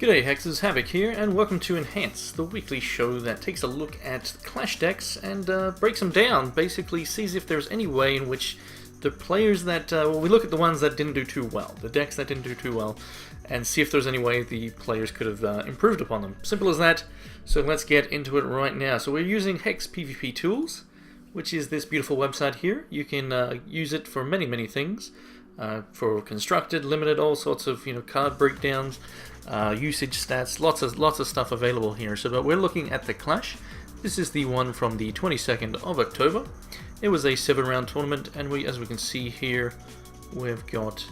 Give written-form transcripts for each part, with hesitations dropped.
G'day Hexes, Havoc here, and welcome to Enhance, the weekly show that takes a look at Clash decks and breaks them down, basically sees if there's any way in which the players that, we look at the ones that didn't do too well, the decks that didn't do too well, and see if there's any way the players could have improved upon them. Simple as that, so let's get into it right now. So we're using HEX PvP Tools, which is this beautiful website here. You can use it for many things. For constructed, limited, all sorts of card breakdowns, usage stats, lots of stuff available here. So, but we're looking at the Clash. This is the one from the 22nd of October. It was a 7-round tournament, and as we can see here, we've got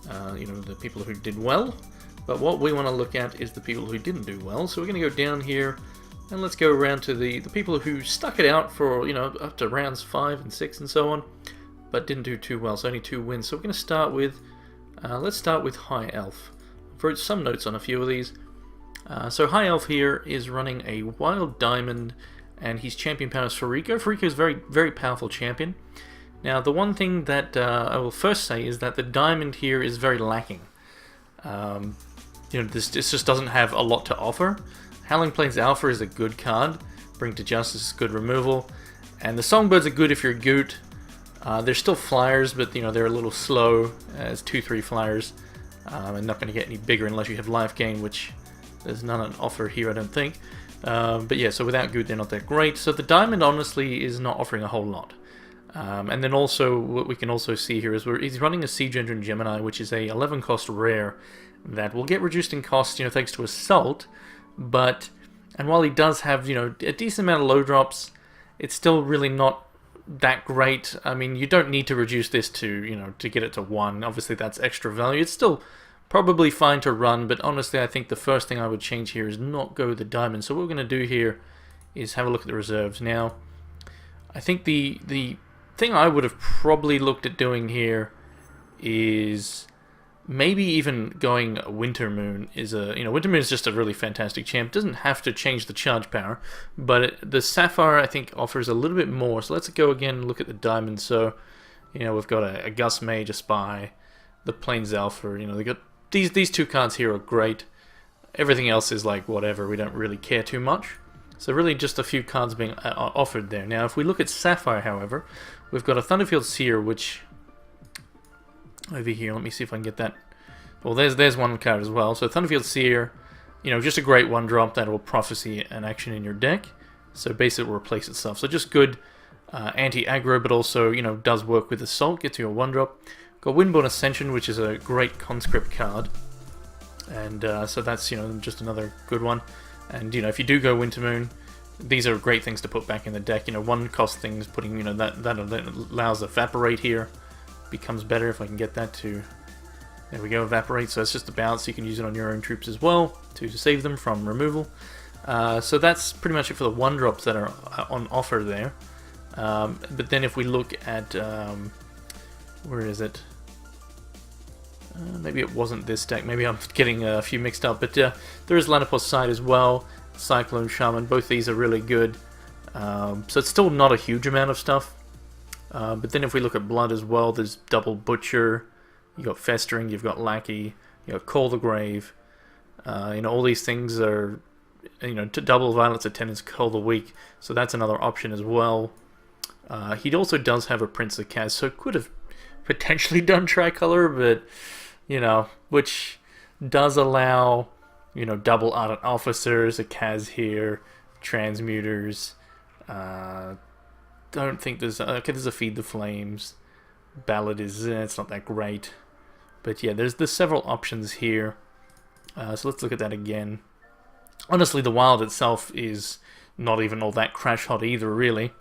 the people who did well. But what we want to look at is the people who didn't do well. So we're going to go down here, and let's go around to the people who stuck it out for up to rounds 5 and 6 and so on, but didn't do too well, so only 2 wins. So we're going to start with, let's start with High Elf. I wrote some notes on a few of these. So High Elf here is running a Wild Diamond, and he's champion power Fariko. Fariko is a very powerful champion. Now the one thing that I will first say is that the Diamond here is very lacking. This just doesn't have a lot to offer. Howling Plains Alpha is a good card. Bring to Justice is good removal. And the Songbirds are good if you're Goot. They're still flyers, but they're a little slow as 2-3 flyers, and not going to get any bigger unless you have life gain, which there's none on offer here, I don't think. But yeah, so without Goot, they're not that great. So the Diamond honestly is not offering a whole lot. And then also, what we can also see here is he's running a Siege Engine Gemini, which is a 11 cost rare that will get reduced in cost, thanks to Assault. And while he does have a decent amount of low drops, it's still really not that great. I mean, you don't need to reduce this to to get it to 1. Obviously that's extra value. It's still probably fine to run, but honestly I think the first thing I would change here is not go the Diamond. So what we're going to do here is have a look at the reserves. Now I think the thing I would have probably looked at doing here is maybe even going Winter Moon. Winter Moon is just a really fantastic champ. Doesn't have to change the charge power, but the Sapphire I think offers a little bit more. So let's go again and look at the Diamond. So we've got a Gus Mage, a Spy, the Plains Alpha. They got these 2 cards here are great. Everything else is like whatever. We don't really care too much. So really just a few cards being offered there. Now if we look at Sapphire, however, we've got a Thunderfield Seer, which over here, let me see if I can get that. Well, there's one card as well. So Thunderfield Seer, just a great 1-drop that will prophecy an action in your deck. So basically it will replace itself. So just good anti-aggro, but also, does work with Assault, gets you a 1-drop. Got Windborn Ascension, which is a great conscript card. And so that's, just another good one. And, if you do go Winter Moon, these are great things to put back in the deck. 1-cost things, putting, that allows Evaporate here. Becomes better if I can get that to, there we go, Evaporate. So it's just a bounce. You can use it on your own troops as well to save them from removal. So that's pretty much it for the 1-drops that are on offer there. But then if we look at, where is it? Maybe it wasn't this deck. Maybe I'm getting a few mixed up. But there is Lanapos Side as well. Cyclone Shaman. Both these are really good. So it's still not a huge amount of stuff. But then if we look at Blood as well, there's Double Butcher, you've got Festering, you've got Lackey, you've got Call the Grave. All these things are, to double Violence Attendance, Call the Weak, so that's another option as well. He also does have a Prince of Kaz, so could have potentially done Tricolor, but, which does allow, double Ardent Officers, a Kaz here, Transmuters, don't think there's there's a Feed the Flames. Ballad is it's not that great, but yeah, there's several options here. So let's look at that again. Honestly, the Wild itself is not even all that crash hot either, really.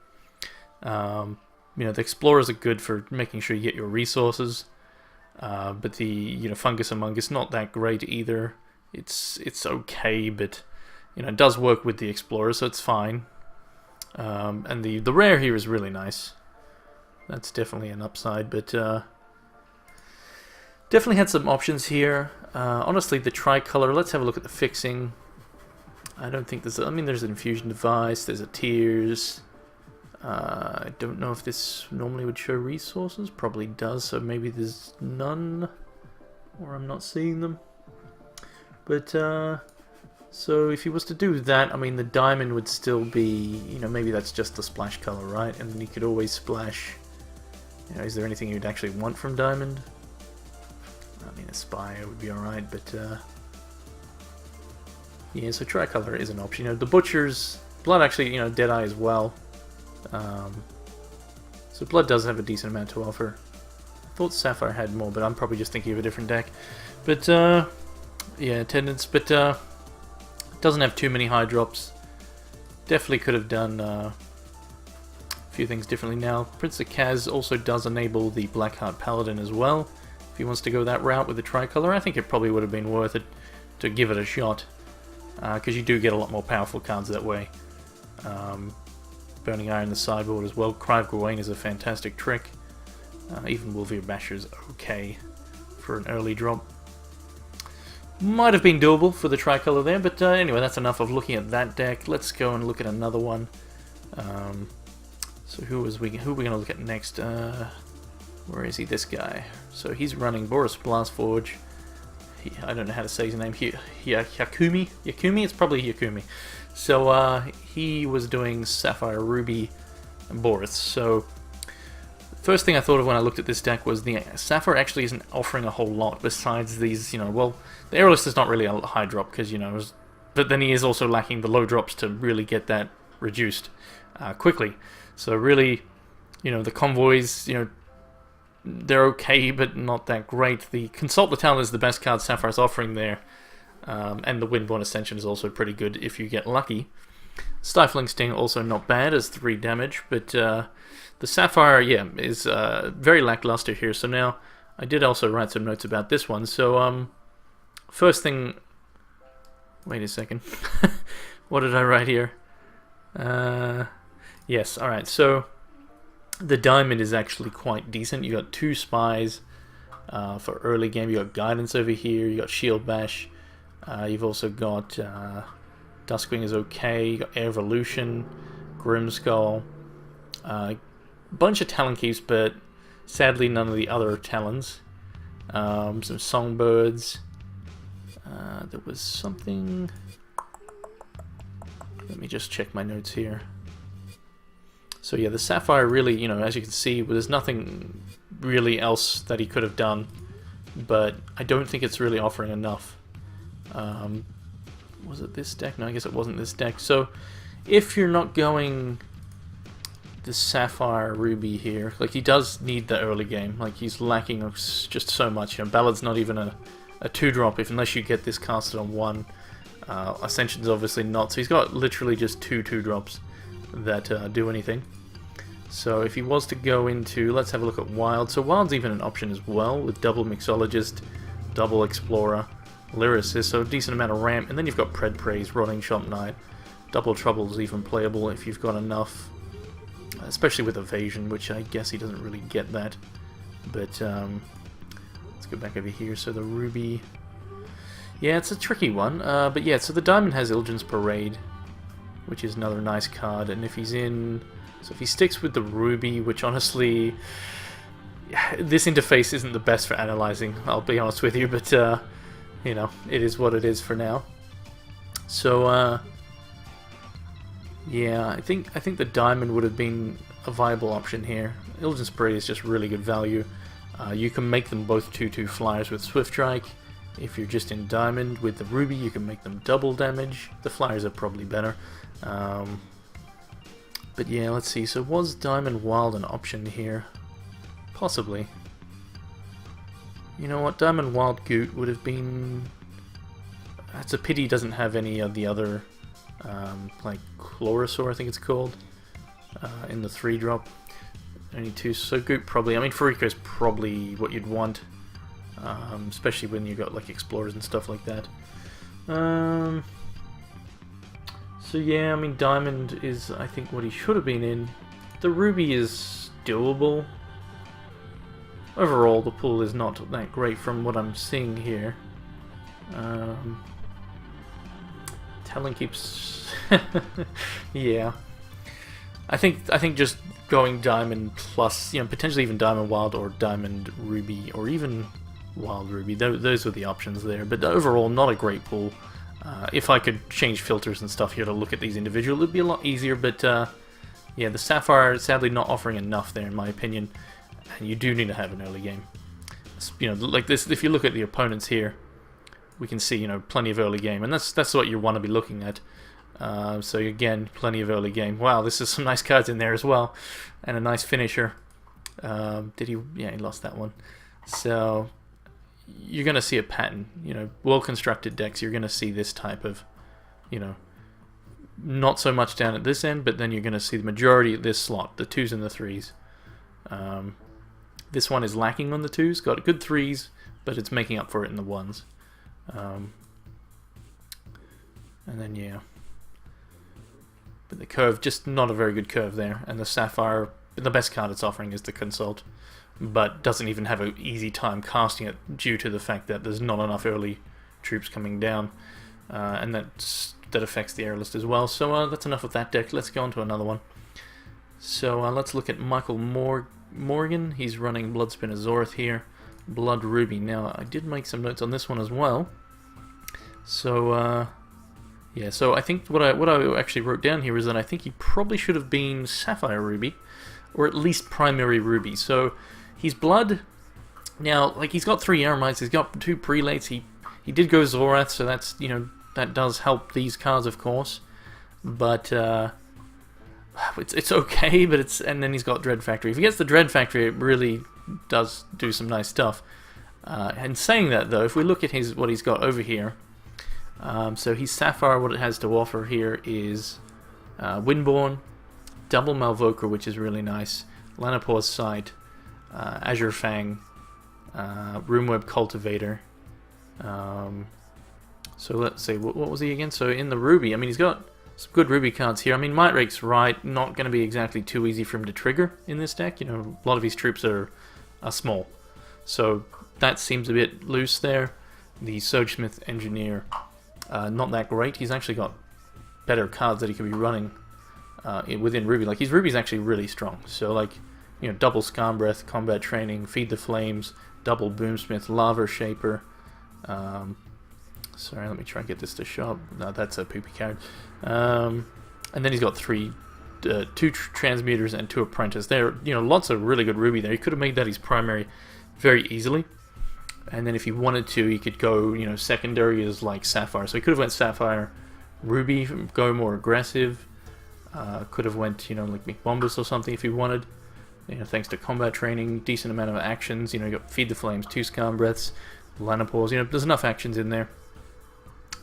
The Explorers are good for making sure you get your resources, but the Fungus Among Us not that great either. It's okay, but it does work with the Explorers, so it's fine. And the rare here is really nice. That's definitely an upside, but definitely had some options here. Honestly, the Tricolor, let's have a look at the fixing. I don't think there's there's an Infusion Device, there's a Tears. I don't know if this normally would show resources. Probably does, so maybe there's none, or I'm not seeing them. But so if he was to do that, I mean the diamond would still be, you know, maybe that's just the splash color, right? And then you could always splash. You know, is there anything you'd actually want from diamond? I mean, a spire would be alright, but yeah, so tricolor is an option. You know, the butchers, blood actually, you know, Deadeye as well. So blood does have a decent amount to offer. I thought Sapphire had more, but I'm probably just thinking of a different deck. But yeah, attendance, but doesn't have too many high drops. Definitely could have done a few things differently now. Prince of Kaz also does enable the Blackheart Paladin as well. If he wants to go that route with the tricolor, I think it probably would have been worth it to give it a shot. Because you do get a lot more powerful cards that way. Burning Iron in the sideboard as well. Cry of Gawain is a fantastic trick. Even Wolvir Basher's okay for an early drop. Might have been doable for the tricolor there, but anyway, that's enough of looking at that deck. Let's go and look at another one. So who are we going to look at next? Where is he? This guy. So he's running Boris Blastforge. I don't know how to say his name. Yakumi? Yakumi? It's probably Yakumi. So he was doing Sapphire, Ruby, and Boris. So first thing I thought of when I looked at this deck was the Sapphire actually isn't offering a whole lot besides these, you know, well, the Aerolist is not really a high drop because, you know, but then he is also lacking the low drops to really get that reduced quickly. So really, you know, the convoys, you know, they're okay, but not that great. The Consult the Talon is the best card Sapphire's offering there. And the Windborne Ascension is also pretty good if you get lucky. Stifling Sting also not bad as 3 damage, but the Sapphire, yeah, is very lackluster here. So now, I did also write some notes about this one. So, first thing... Wait a second. What did I write here? Yes, alright, so... The diamond is actually quite decent. You got 2 spies for early game. You got guidance over here. You got shield bash. You've also got Duskwing is okay. You got Air Evolution, Grimskull, bunch of Talon Keeps, but sadly none of the other Talons. Some Songbirds. There was something. Let me just check my notes here. So yeah, the Sapphire really, you know, as you can see, there's nothing really else that he could have done, but I don't think it's really offering enough. Was it this deck? No, I guess it wasn't this deck. So if you're not going the Sapphire Ruby here, like he does need the early game, like he's lacking just so much. You know, Ballad's not even a 2-drop unless you get this casted on 1. Ascension's obviously not, so he's got literally just 2 2-drops that do anything. So if he was to go into, let's have a look at Wild. So Wild's even an option as well, with double Mixologist, double Explorer, Lyricist, so a decent amount of ramp, and then you've got Pred Praise, Rotting Shop Knight, Double Trouble's even playable if you've got enough, especially with Evasion, which I guess he doesn't really get that. But let's go back over here. So the Ruby, yeah, it's a tricky one, but yeah, so the Diamond has Ilgen's Parade, which is another nice card, and if he's in... So if he sticks with the Ruby, which honestly... This interface isn't the best for analyzing, I'll be honest with you, but, you know, it is what it is for now. So, yeah, I think the Diamond would have been a viable option here. Ilgen's Parade is just really good value. You can make them both 2/2 flyers with Swift Strike. If you're just in Diamond with the Ruby, you can make them double damage. The flyers are probably better. But yeah, let's see. So was Diamond Wild an option here? Possibly. You know what? Diamond Wild Goot would have been... It's a pity he doesn't have any of the other, like Chlorosaur, I think it's called, in the 3-drop. Only 2. So Goot probably... I mean, Fariko's probably what you'd want. Especially when you've got like Explorers and stuff like that. So yeah, I mean Diamond is I think what he should have been in. The Ruby is doable. Overall the pool is not that great from what I'm seeing here. Talon Keeps yeah. I think just going Diamond plus, you know, potentially even Diamond Wild or Diamond Ruby or even Wild Ruby. Those were the options there, but overall not a great pool. If I could change filters and stuff here to look at these individually, it'd be a lot easier, but yeah, the Sapphire is sadly not offering enough there in my opinion, and you do need to have an early game. You know, like this, if you look at the opponents here, we can see, you know, plenty of early game, and that's what you want to be looking at. So again, plenty of early game. Wow, this is some nice cards in there as well, and a nice finisher. Did he? Yeah, he lost that one. So you're going to see a pattern. You know, well-constructed decks, you're going to see this type of, you know, not so much down at this end, but then you're going to see the majority of this slot, the 2s and the 3s. This one is lacking on the 2s, got good 3s, but it's making up for it in the 1s. And then, yeah. But the curve, just not a very good curve there. And the Sapphire, the best card it's offering is the Consult, but doesn't even have an easy time casting it due to the fact that there's not enough early troops coming down. And that affects the air list as well. So that's enough of that deck. Let's go on to another one. So let's look at Michael Morgan. He's running Bloodspin Azorith here. Blood Ruby. Now, I did make some notes on this one as well. So, yeah, so I think what I actually wrote down here is that I think he probably should have been Sapphire Ruby, or at least Primary Ruby. So, he's Blood. Now, like, he's got 3 Eremites, he's got 2 Prelates, he did go Zorath, so that's, you know, that does help these cards, of course. But, it's okay, but it's, and then he's got Dread Factory. If he gets the Dread Factory, it really does do some nice stuff. And saying that, though, if we look at what he's got over here, so he's Sapphire. What it has to offer here is Windborn, double Malvoker, which is really nice, Lanapor's Sight, Azure Fang, Roomweb Cultivator. So let's see, what was he again? So in the Ruby, I mean, he's got some good Ruby cards here. I mean, Might Rake's right, not going to be exactly too easy for him to trigger in this deck. You know, a lot of his troops are small, so that seems a bit loose there. The Sogesmith Engineer, not that great. He's actually got better cards that he could be running within Ruby. Like, his Ruby's actually really strong. So, like, you know, double Scarm Breath, Combat Training, Feed the Flames, double Boomsmith, Lava Shaper. Sorry, let me try and get this to show up. No, that's a poopy card. And then he's got 2 Transmuters and 2 Apprentice. There, you know, lots of really good Ruby there. He could have made that his primary very easily. And then if he wanted to, he could go, you know, secondary as like Sapphire. So he could have went Sapphire, Ruby, go more aggressive. Could have went, you know, like McBombus or something if he wanted. You know, thanks to Combat Training, decent amount of actions. You know, you got Feed the Flames, 2 Scarm Breaths, Lanapors. You know, there's enough actions in there.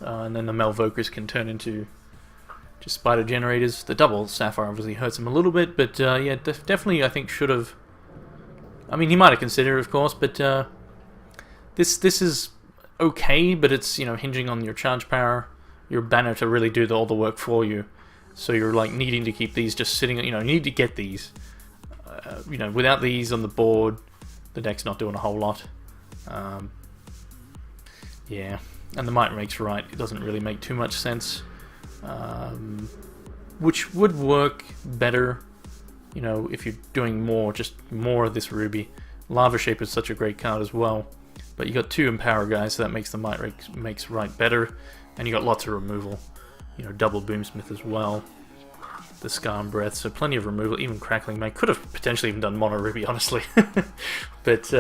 And then the Malvokers can turn into just Spider Generators. The double Sapphire obviously hurts him a little bit, but yeah, definitely I think should have. I mean, he might have considered, of course, but this is okay. But it's, you know, hinging on your charge power, your banner to really do all the work for you. So you're like needing to keep these just sitting. You know, you need to get these. You know, without these on the board, the deck's not doing a whole lot. Yeah. And the Might Rake's right, it doesn't really make too much sense. Which would work better, you know, if you're doing just more of this Ruby. Lava Shape is such a great card as well. But you got 2 Empower guys, so that makes the Might Rake makes right better. And you got lots of removal. You know, double Boomsmith as well. The Scarm Breath, so plenty of removal. Even Crackling Mage could have potentially even done Mono Ruby, honestly. But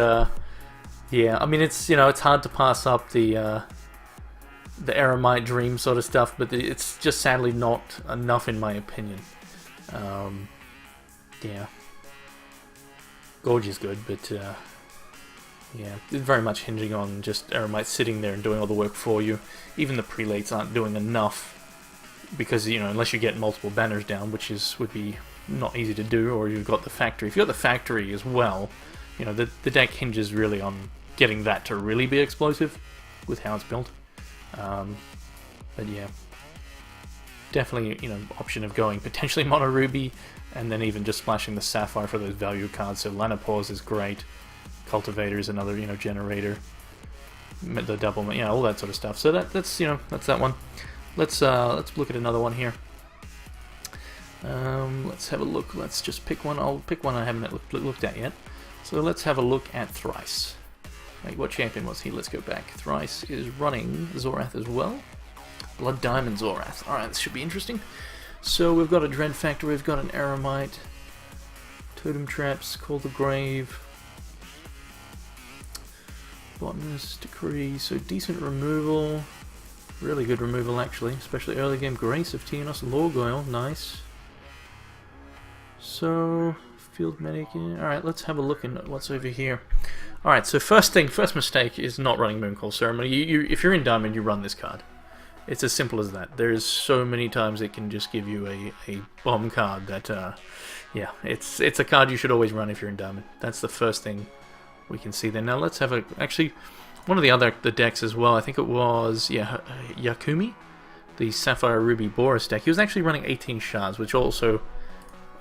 yeah, I mean, it's, you know, it's hard to pass up the Eremite Dream sort of stuff, but it's just sadly not enough in my opinion. Yeah. Gorge is good, but yeah, it's very much hinging on just Eremite sitting there and doing all the work for you. Even the Prelates aren't doing enough, because, you know, unless you get multiple banners down, which would be not easy to do, or you've got the Factory. If you've got the Factory as well, you know, the deck hinges really on getting that to really be explosive with how it's built. But yeah, definitely, you know, option of going potentially Mono Ruby, and then even just splashing the Sapphire for those value cards. So Lanapause is great, Cultivator is another, you know, generator, the double, you know, all that sort of stuff. So that's, you know, that's that one. Let's look at another one here. Let's have a look. Let's just pick one. I'll pick one I haven't looked at yet. So let's have a look at Thrice. Wait, what champion was he? Let's go back. Thrice is running Zorath as well. Blood Diamond Zorath. Alright, this should be interesting. So we've got a Dread Factor, we've got an Aramite, Totem Traps, Call the Grave, Botanist Decree, so decent removal. Really good removal actually, especially early game. Grace of Tienos, Lorgoyle, nice. So, Field Medic, yeah. Alright, let's have a look at what's over here. Alright, so first mistake is not running Mooncall Ceremony. If you're in Diamond, you run this card. It's as simple as that. There's so many times it can just give you a bomb card that, yeah, it's a card you should always run if you're in Diamond. That's the first thing we can see there. Now let's have actually, one of the decks as well, I think it was, yeah, Yakumi, the Sapphire Ruby Boris deck. He was actually running 18 shards, which also,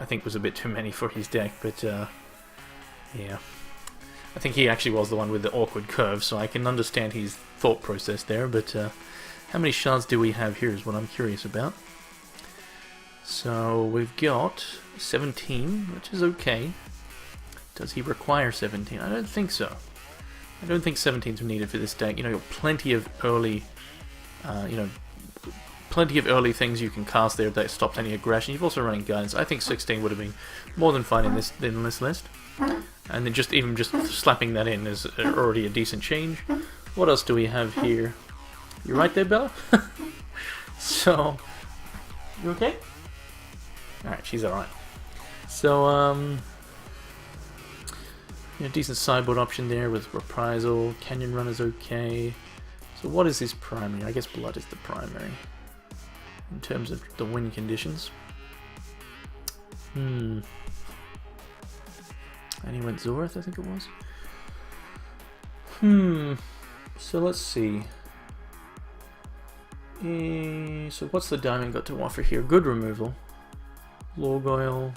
I think, was a bit too many for his deck, but, yeah. I think he actually was the one with the awkward curve, so I can understand his thought process there, but, how many shards do we have here is what I'm curious about. So we've got 17, which is okay. Does he require 17? I don't think so. I don't think 17 is needed for this deck. You know, plenty of early, plenty of early things you can cast there that stops any aggression. You've also running guidance. I think 16 would have been more than fine in this list. And then even just slapping that in is already a decent change. What else do we have here? You right there, Bella? So, you okay? Alright, she's alright. So, you know, decent sideboard option there with Reprisal. Canyon Runner's okay. So what is his primary? I guess Blood is the primary. In terms of the win conditions. And he went Zorath, I think it was. So let's see. So what's the Diamond got to offer here? Good removal. Lorgoyle.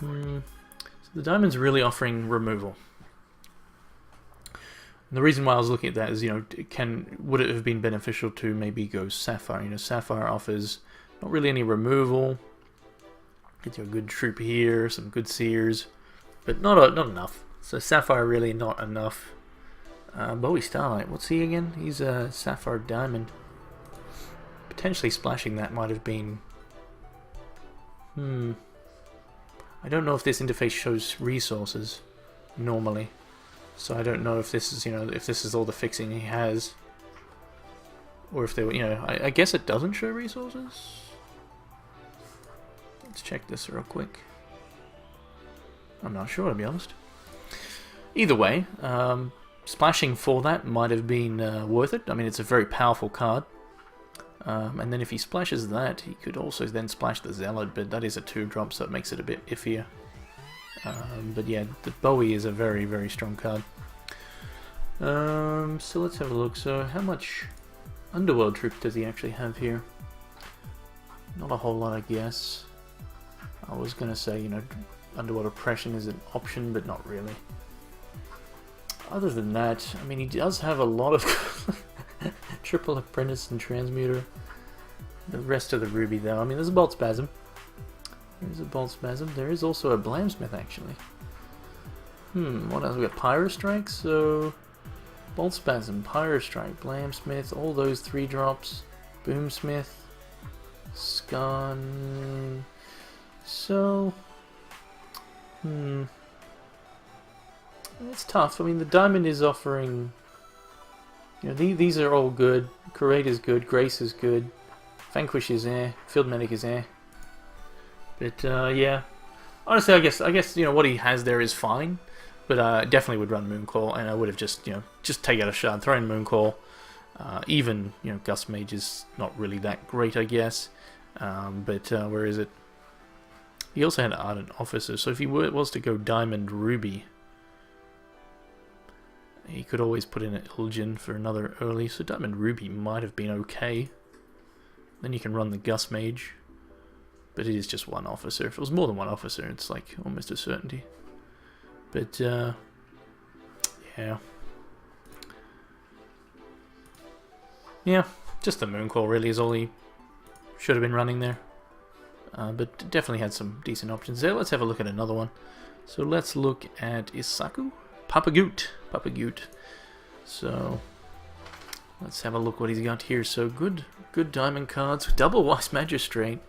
So the Diamond's really offering removal. And the reason why I was looking at that is, you know, would it have been beneficial to maybe go Sapphire? You know, Sapphire offers not really any removal. Get you a good troop here, some good seers, but not enough. So Sapphire really not enough. Bowie Starlight, what's he again? He's a Sapphire Diamond. Potentially splashing that might have been... I don't know if this interface shows resources normally. So I don't know if this is, you know, if this is all the fixing he has. Or if they were, you know, I guess it doesn't show resources. Let's check this real quick. I'm not sure, to be honest. Either way, splashing for that might have been worth it. I mean, it's a very powerful card. And then if he splashes that, he could also then splash the Zealot, but that is a 2-drop, so it makes it a bit iffier. But yeah, the Bowie is a very, very strong card. So let's have a look. So how much Underworld Troop does he actually have here? Not a whole lot, I guess. I was going to say, you know, Underworld Oppression is an option, but not really. Other than that, I mean, he does have a lot of Triple Apprentice and Transmuter. The rest of the Ruby, though. I mean, there's a Bolt Spasm. There's a Bolt Spasm. There is also a Blamsmith, actually. What else? We got Pyro Strike, so... Bolt Spasm, Pyro Strike, Blamsmith, all those 3-drops. Boomsmith. Scan... So... It's tough. I mean, the Diamond is offering... You know, these are all good. Curate is good. Grace is good. Vanquish is Field Medic is But, yeah. Honestly, I guess, you know, what he has there is fine. But I definitely would run Mooncall, and I would have just, you know, just take out a shard, throw in Mooncall. Even, you know, Gust Mage is not really that great, I guess. But, where is it? He also had Ardent Officer, so if he was to go Diamond Ruby... He could always put in an Ilgin for another early, so Diamond Ruby might have been okay. Then you can run the Gust Mage, but it is just one officer. If it was more than one officer, it's like almost a certainty. But, yeah. Yeah, just the Mooncall really is all he should have been running there. But definitely had some decent options there. Let's have a look at another one. So let's look at Isaku. Papa Goot. Papa Goot. So let's have a look what he's got here. So good diamond cards. Double Wise Magistrate.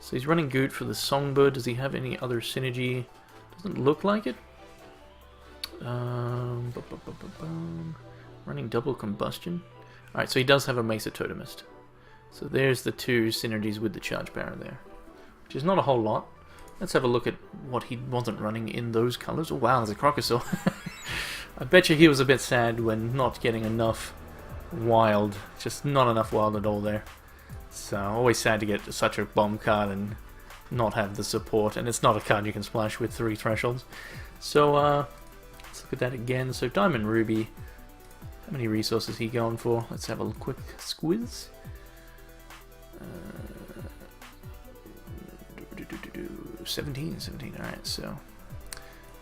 So he's running Goot for the Songbird. Does he have any other synergy? Doesn't look like it. Running Double Combustion. Alright, so he does have a Mesa Totemist. So there's the two synergies with the Charge Barrier there. Which is not a whole lot. Let's have a look at what he wasn't running in those colors. Oh wow, there's a Crocosaur. I bet you he was a bit sad when not getting enough wild. Just not enough wild at all there. So always sad to get such a bomb card and not have the support. And it's not a card you can splash with 3 thresholds. So let's look at that again. So Diamond Ruby. How many resources he going for? Let's have a quick squiz. 17. Alright, so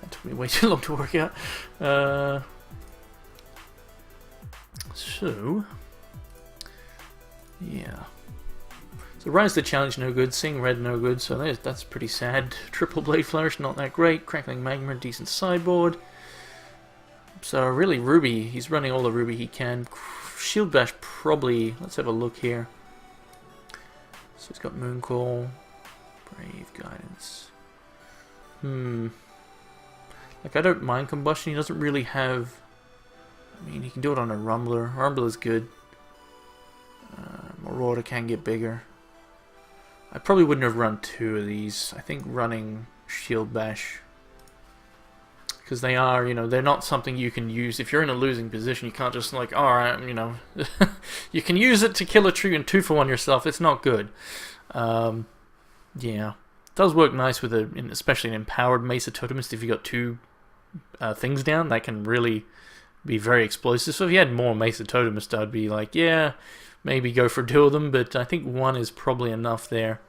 that took me way too long to work out. So yeah. So Rise the Challenge, no good. Seeing Red, no good. So that's pretty sad. Triple Blade Flourish, not that great. Crackling Magma, decent sideboard. So really Ruby, he's running all the Ruby he can. Shield Bash probably, let's have a look here. So he's got Mooncall, Brave Guidance. Like I don't mind Combustion, he doesn't really have, I mean he can do it on a Rumbler. Rumbler's good. Marauder can get bigger. I probably wouldn't have run 2 of these. I think running Shield Bash, because they are, you know, they're not something you can use if you're in a losing position. You can't just like, alright, you know, you can use it to kill a tree and 2-for-1 yourself. It's not good. Yeah, it does work nice with especially an empowered Mesa Totemist. If you got 2 things down, that can really be very explosive. So if you had more Mesa Totemist, I'd be like, yeah, maybe go for 2 of them. But I think 1 is probably enough there.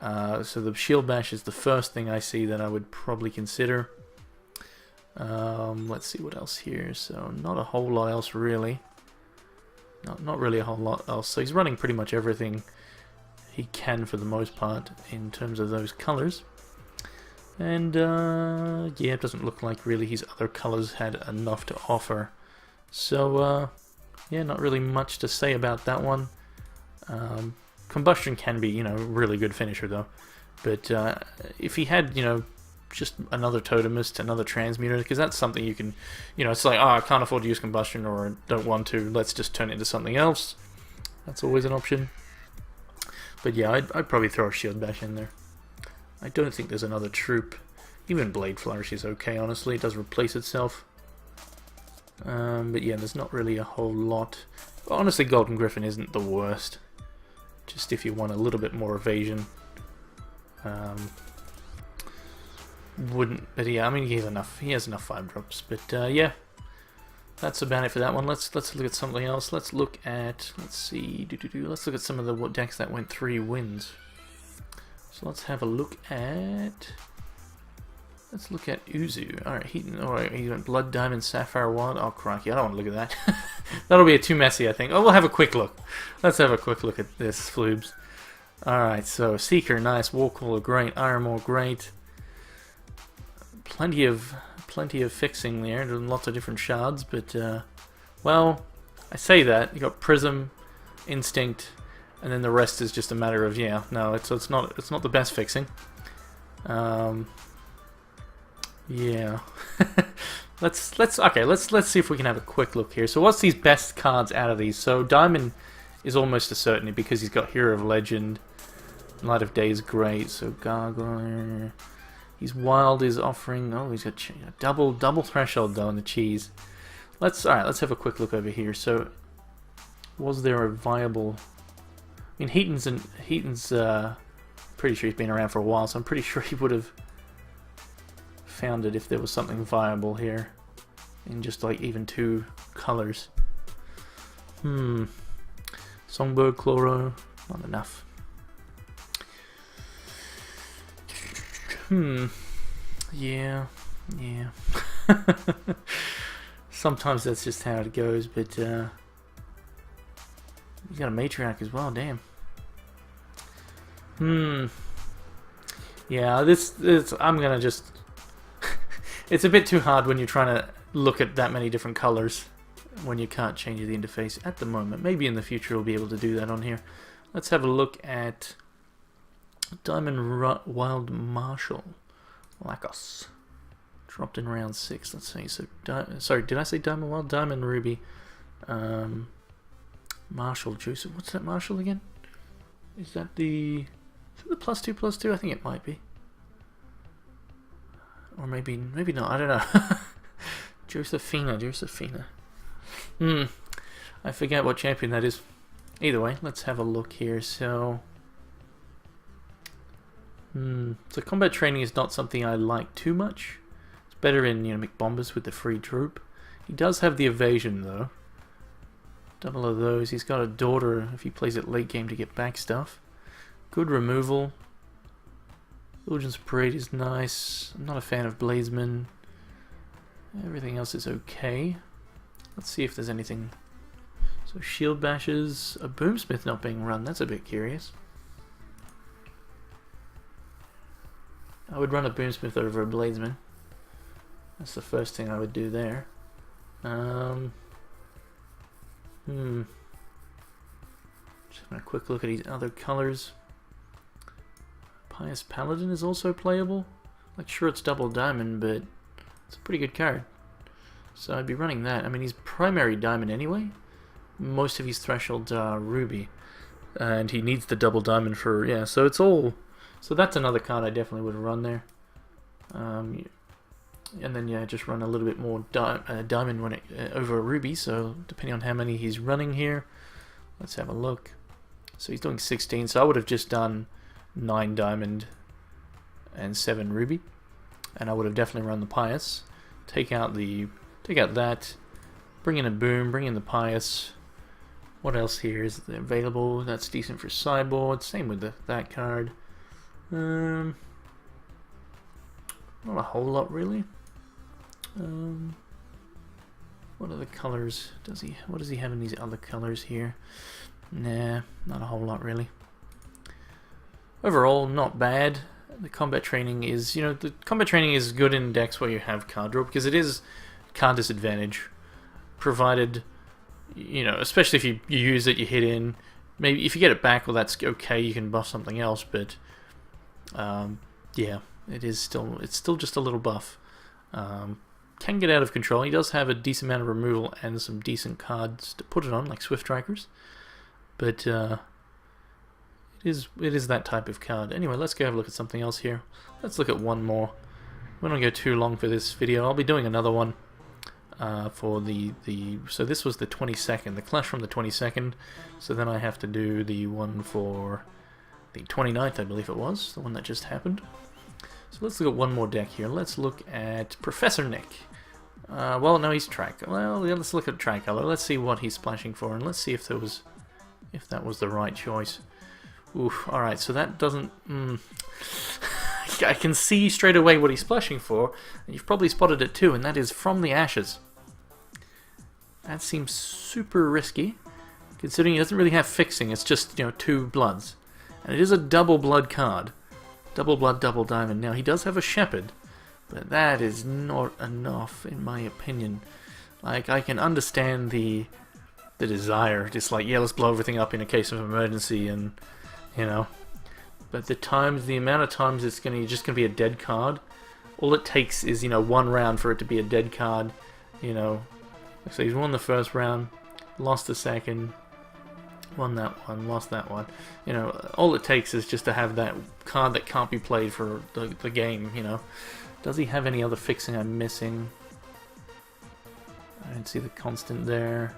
So the Shield Bash is the first thing I see that I would probably consider. Let's see what else here. So not a whole lot else really. Not really a whole lot else. So he's running pretty much everything he can for the most part in terms of those colors. And yeah, it doesn't look like really his other colors had enough to offer. So yeah, not really much to say about that one. Combustion can be, you know, really good finisher though. But if he had, you know, just another Totemist, another Transmuter, because that's something you can, you know, it's like, oh, I can't afford to use Combustion or I don't want to, let's just turn it into something else. That's always an option. But yeah, I'd probably throw a Shield Bash in there. I don't think there's another troop. Even Blade Flourish is okay, honestly. It does replace itself. But yeah, there's not really a whole lot. But honestly, Golden Griffin isn't the worst. Just if you want a little bit more evasion. But yeah, I mean, he has enough 5-drops. But yeah, that's about it for that one. Let's look at something else. Let's look at, let's look at some of the decks that went 3 wins. So let's have a look at, Uzu. Alright, he went Blood Diamond Sapphire Wild. Oh crikey, I don't want to look at that. That'll be too messy, I think. Oh, we'll have a quick look. Let's have a quick look at this, Floobs. Alright, so Seeker, nice. Warcaller, great. Ironmaw, great. Plenty of fixing there, and lots of different shards, but well, I say that you got Prism, Instinct, and then the rest is just a matter of, yeah, no, it's not the best fixing. Yeah. let's see if we can have a quick look here. So what's these best cards out of these? So Diamond is almost a certainty because he's got Hero of Legend. Light of Day is great. So Gargoyle. His Wild is offering. Oh, he's got double threshold though on the cheese. Let's have a quick look over here. So was there a viable? I mean, Heaton's pretty sure he's been around for a while, so I'm pretty sure he would have found it if there was something viable here in just like even 2 colors. Songbird, Chloro, not enough. Yeah. Sometimes that's just how it goes, but you got a Matriarch as well, damn. Yeah, this I'm gonna just it's a bit too hard when you're trying to look at that many different colors when you can't change the interface at the moment. Maybe in the future we'll be able to do that on here. Let's have a look at Diamond Wild Marshall. Lacos. Dropped in round 6. Let's see. So, sorry, did I say Diamond Wild? Diamond Ruby. Marshall Juice. What's that Marshall again? Is that the +2/+2? I think it might be. Or maybe not. I don't know. Josephina. I forget what champion that is. Either way, let's have a look here. So combat training is not something I like too much. It's better in, McBombers with the free troop. He does have the evasion though. Double of those. He's got a daughter if he plays it late game to get back stuff. Good removal. Illusion's Parade is nice. I'm not a fan of Bladesman. Everything else is okay. Let's see if there's anything. So Shield Bashes, a Boomsmith not being run. That's a bit curious. I would run a Boomsmith over a Bladesman. That's the first thing I would do there. Just having a quick look at these other colors. Pious Paladin is also playable. Like, sure, it's double diamond, but it's a pretty good card. So I'd be running that. I mean, he's primary diamond anyway. Most of his thresholds are ruby. And he needs the double diamond for, yeah, so it's all... So that's another card I definitely would run there. And then, yeah, just run a little bit more diamond when over a ruby, so depending on how many he's running here. Let's have a look. So he's doing 16, so I would have just done 9 diamond and 7 ruby. And I would have definitely run the Pious. Take out that, bring in a Boom, bring in the Pious. What else here is available? That's decent for sideboard. Same with that card. Not a whole lot really. What other colors does he? What does he have in these other colors here? Nah, not a whole lot really. Overall, not bad. The combat training is, the combat training is good in decks where you have card draw because it is card disadvantage, provided, especially if you use it, you hit in. Maybe if you get it back, well, that's okay. You can buff something else, but yeah, it's still just a little buff. Can get out of control. He does have a decent amount of removal and some decent cards to put it on, like Swift Strikers, but it is that type of card. Anyway, let's go have a look at something else here. Let's look at one more. We don't go too long for this video. I'll be doing another one for so this was the 22nd, the Clash from the 22nd. So then I have to do the one for the 29th, I believe it was, the one that just happened. So let's look at one more deck here. Let's look at Professor Nick. Well, no, he's Well, yeah, let's look at Tricolor. Let's see what he's splashing for, and let's see if that was the right choice. Oof. All right, so that doesn't. I can see straight away what he's splashing for, and you've probably spotted it too, and that is From the Ashes. That seems super risky, considering he doesn't really have fixing. It's just 2 bloods, and it is a double blood card. Double blood, double diamond. Now, he does have a shepherd, but that is not enough, in my opinion. Like, I can understand the desire, just like, yeah, let's blow everything up in a case of emergency, and, But the amount of times it's just gonna be a dead card, all it takes is, 1 round for it to be a dead card, So he's won the first round, lost the second, won that one, lost that one. All it takes is just to have that card that can't be played for the game, Does he have any other fixing I'm missing? I didn't see the constant there.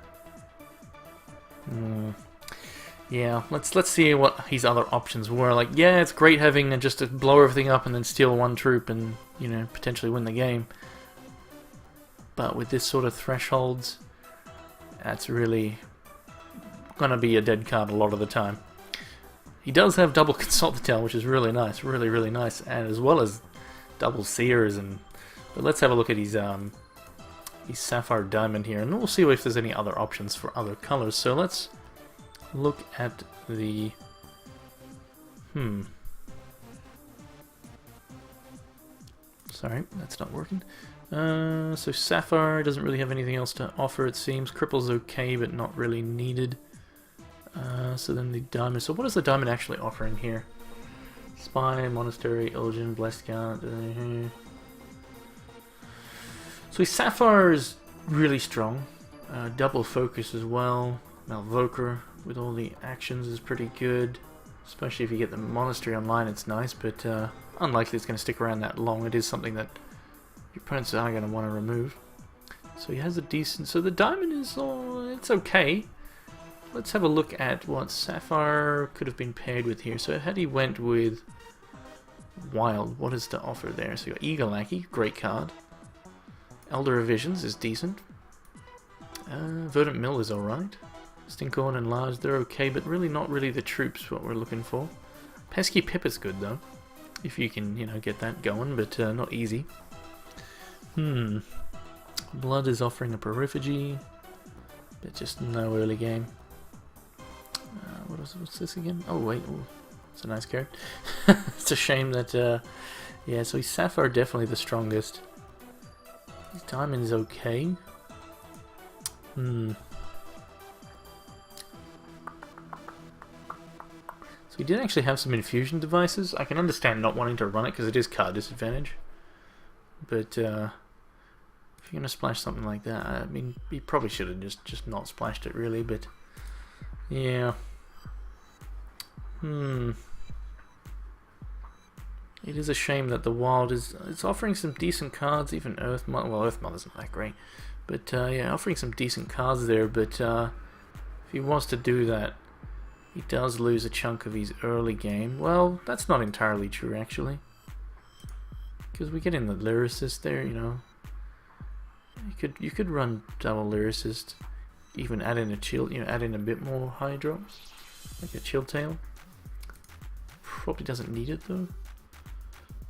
Yeah, let's see what his other options were. Like, yeah, it's great having just to blow everything up and then steal 1 troop and, potentially win the game. But with this sort of thresholds, that's really gonna be a dead card a lot of the time. He does have double Consult the Tell, which is really nice, really nice, and as well as double Seers. But let's have a look at his Sapphire Diamond here, and we'll see if there's any other options for other colors. So let's look at the sorry, that's not working. So Sapphire doesn't really have anything else to offer, it seems. Cripple's okay, but not really needed. So then the Diamond. So what is the Diamond actually offering here? Spy, Monastery, Illusion, Blessed Card. So Sapphire is really strong. Double Focus as well. Malvoker with all the actions is pretty good. Especially if you get the Monastery online, it's nice, but unlikely it's going to stick around that long. It is something that your opponents are going to want to remove. So he has a decent... So the Diamond is... it's okay. Let's have a look at what Sapphire could have been paired with here. So had he went with Wild, what is to offer there? So you got Eagle Lackey, great card. Elder of Visions is decent. Verdant Mill is alright. Stinkhorn and Large, they're okay, but really not really the troops what we're looking for. Pesky Pip is good though, if you can, get that going, but not easy. Blood is offering a Periphagy, but just no early game. What's this again? Oh wait, it's a nice card. It's a shame that, yeah, so he's Sapphire definitely the strongest. His Diamond is okay. So he did actually have some infusion devices. I can understand not wanting to run it because it is card disadvantage. But if you're going to splash something like that, I mean, he probably should have just not splashed it really, but yeah. It is a shame that the Wild it's offering some decent cards, even Earth Mother. Well, Earth Mother's not that great. But yeah, offering some decent cards there, but if he wants to do that, he does lose a chunk of his early game. Well, that's not entirely true, actually. Because we get in the Lyricist there, You could run double Lyricist, even add in a chill, add in a bit more high drops, like a Chill Tail. Probably doesn't need it though.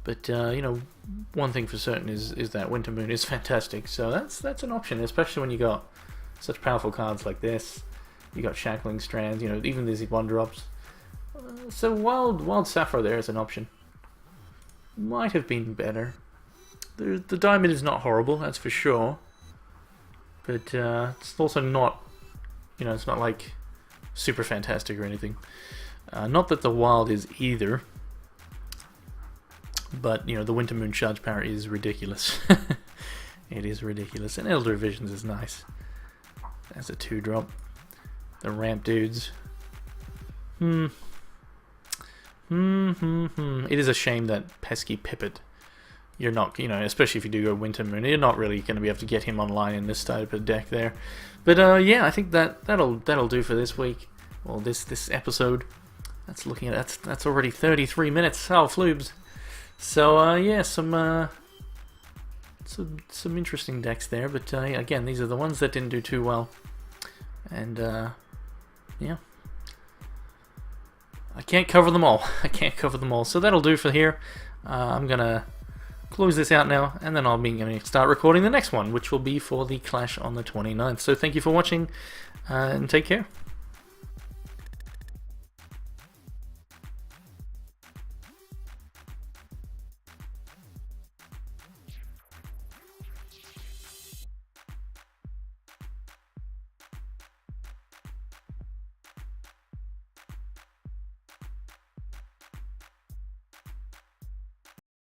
But one thing for certain is that Winter Moon is fantastic. So that's an option, especially when you got such powerful cards like this. You got Shackling Strands, even these 1-drops. So Wild Sapphire there is an option. Might have been better. The Diamond is not horrible, that's for sure. But it's also not, it's not like super fantastic or anything. Not that the Wild is either. But, the Winter Moon charge power is ridiculous. It is ridiculous. And Elder Visions is nice. That's a 2-drop. The ramp dudes. It is a shame that Pesky Pippet, you're not, especially if you do go Winter Moon, you're not really going to be able to get him online in this type of deck there. But yeah, I think that'll do for this week. Well, this episode. That's looking at that's already 33 minutes. Oh, floobs. So yeah, some interesting decks there, but again, these are the ones that didn't do too well, and yeah, I can't cover them all. So that'll do for here. I'm gonna close this out now, and then I'll be going to start recording the next one, which will be for the Clash on the 29th. So thank you for watching, and take care.